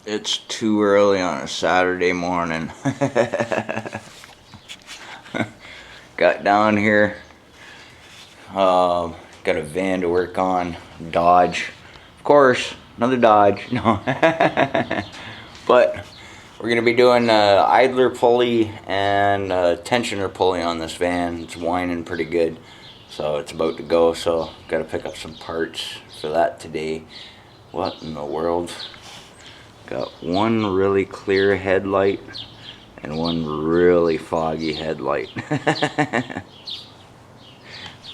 It's too early on a Saturday morning. Got down here. Got a van to work on. Dodge. Of course, another Dodge. No. But we're going to be doing idler pulley and tensioner pulley on this van. It's whining pretty good. So it's about to go. So got to pick up some parts for that today. What in the world? Got one really clear headlight and one really foggy headlight.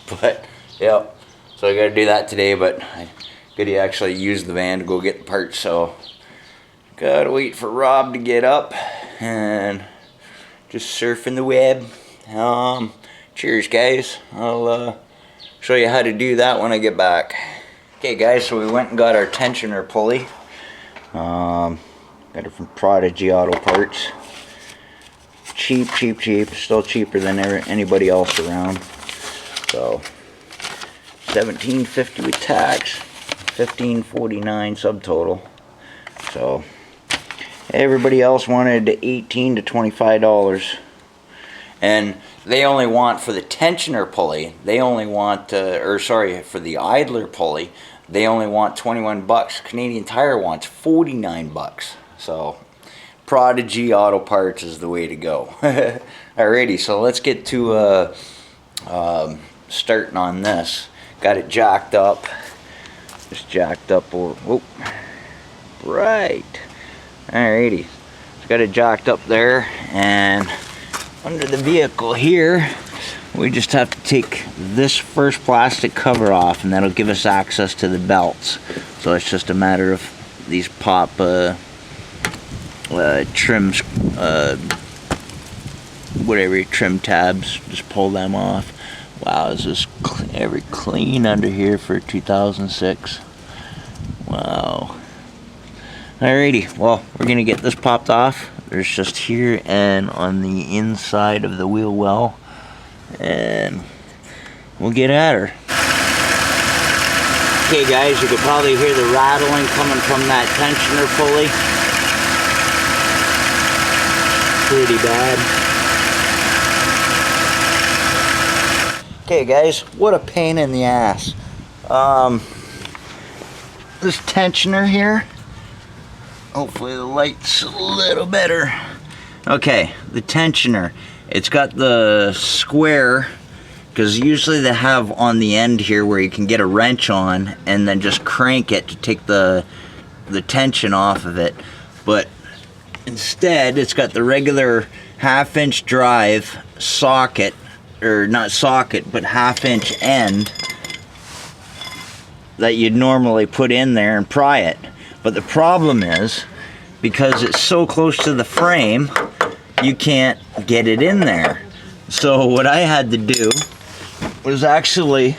But, yeah, so I gotta do that today, but I gotta actually use the van to go get the parts, so gotta wait for Rob to get up and just surfing the web. Cheers, guys. I'll show you how to do that when I get back. Okay, guys, so we went and got our tensioner pulley. Got it from Prodigy Auto Parts. Cheap. Still cheaper than anybody else around. So $17.50 with tax, $15.49 subtotal. So everybody else wanted $18 to $25, and they only want, for the tensioner pulley, they only want, for the idler pulley, they only want 21 bucks. Canadian Tire wants 49 bucks. So Prodigy Auto Parts is the way to go. Alrighty, so let's get to starting on this. Got it jacked up. Just jacked up. Whoop. Right. Alrighty. So got it jacked up there, and under the vehicle here, we just have to take this first plastic cover off, and that'll give us access to the belts. So it's just a matter of these pop trims, whatever, trim tabs. Just pull them off. Wow, is this very clean under here for 2006? Wow. Alrighty, well, we're gonna get this popped off. There's just here and on the inside of the wheel well, and we'll get at her. Okay, guys, you could probably hear the rattling coming from that tensioner pulley. Pretty bad. Okay, guys, what a pain in the ass. This tensioner here, hopefully the light's a little better. Okay, the tensioner, it's got the square, because usually they have on the end here where you can get a wrench on and then just crank it to take the tension off of it. But instead, it's got the regular half-inch drive socket, or not socket, but half-inch end that you'd normally put in there and pry it. But the problem is, because it's so close to the frame, you can't get it in there. So what I had to do was actually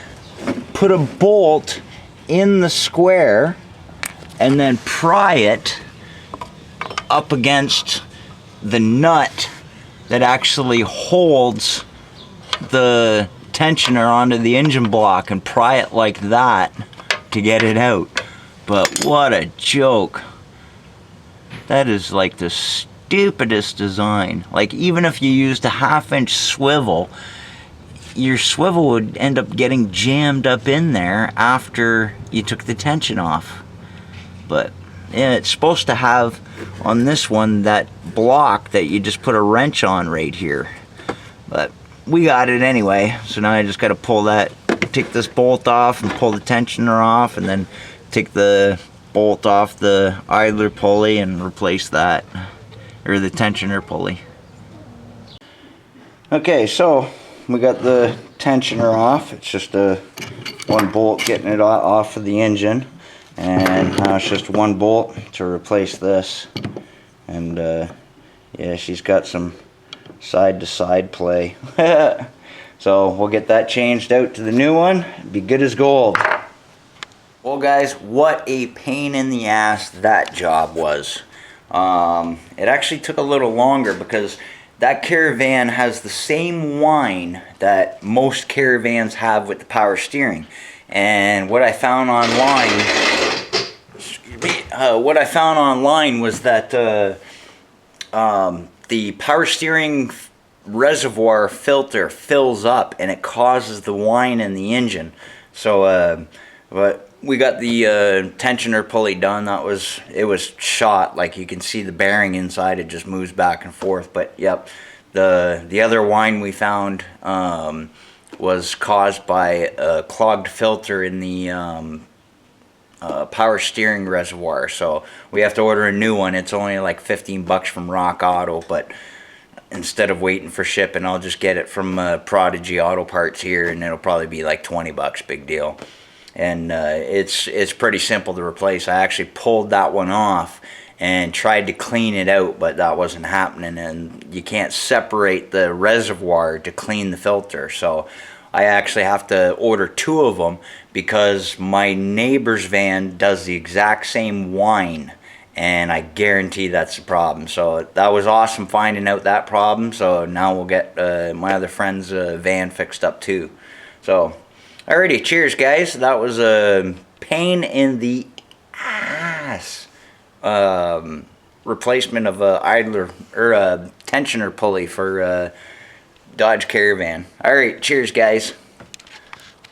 put a bolt in the square and then pry it up against the nut that actually holds the tensioner onto the engine block, and pry it like that to get it out. But what a joke. That is like the stupidest design. Like, even if you used a half-inch swivel, your swivel would end up getting jammed up in there after you took the tension off. But yeah, it's supposed to have on this one that block that you just put a wrench on right here. But we got it anyway, so now I just got to pull that, take this bolt off and pull the tensioner off, and then take the bolt off the idler pulley and replace that, or the tensioner pulley. Okay, so we got the tensioner off. It's just one bolt getting it off of the engine, and now it's just one bolt to replace this. And yeah, she's got some side-to-side play. So we'll get that changed out to the new one. Be good as gold. Well, guys, what a pain in the ass that job was. It actually took a little longer because that Caravan has the same whine that most Caravans have with the power steering. And what I found online, excuse me, what I found online was that the power steering reservoir filter fills up and it causes the whine in the engine. So but we got the tensioner pulley done. It was shot, like you can see the bearing inside, it just moves back and forth. But yep, the other whine we found was caused by a clogged filter in the power steering reservoir. So we have to order a new one. It's only like 15 bucks from Rock Auto, but instead of waiting for shipping, I'll just get it from Prodigy Auto Parts here, and it'll probably be like 20 bucks, big deal. And it's pretty simple to replace. I actually pulled that one off and tried to clean it out, but that wasn't happening, and you can't separate the reservoir to clean the filter. So I actually have to order 2 of them because my neighbor's van does the exact same whine, and I guarantee that's the problem. So that was awesome finding out that problem. So now we'll get my other friend's van fixed up too. So alrighty, cheers guys. That was a pain in the ass replacement of a idler or a tensioner pulley for Dodge Caravan. Alright, cheers guys.